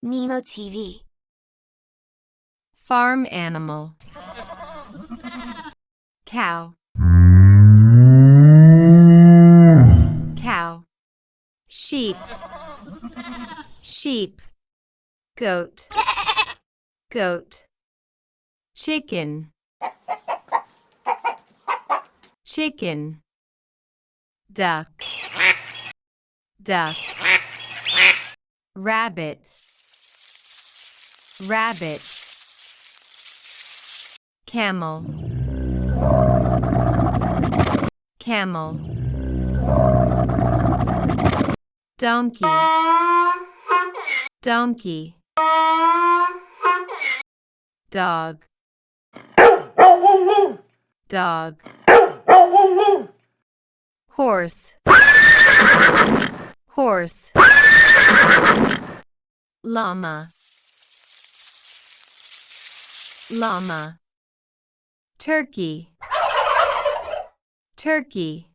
Nemo TV. Farm animal. Cow. Cow. Sheep. Sheep. Goat. Goat. Chicken. Chicken. Duck. Duck. Rabbit. Rabbit. Camel. Camel. Donkey. Donkey. Dog. Dog. Horse. Horse. Llama. Llama. Turkey. Turkey.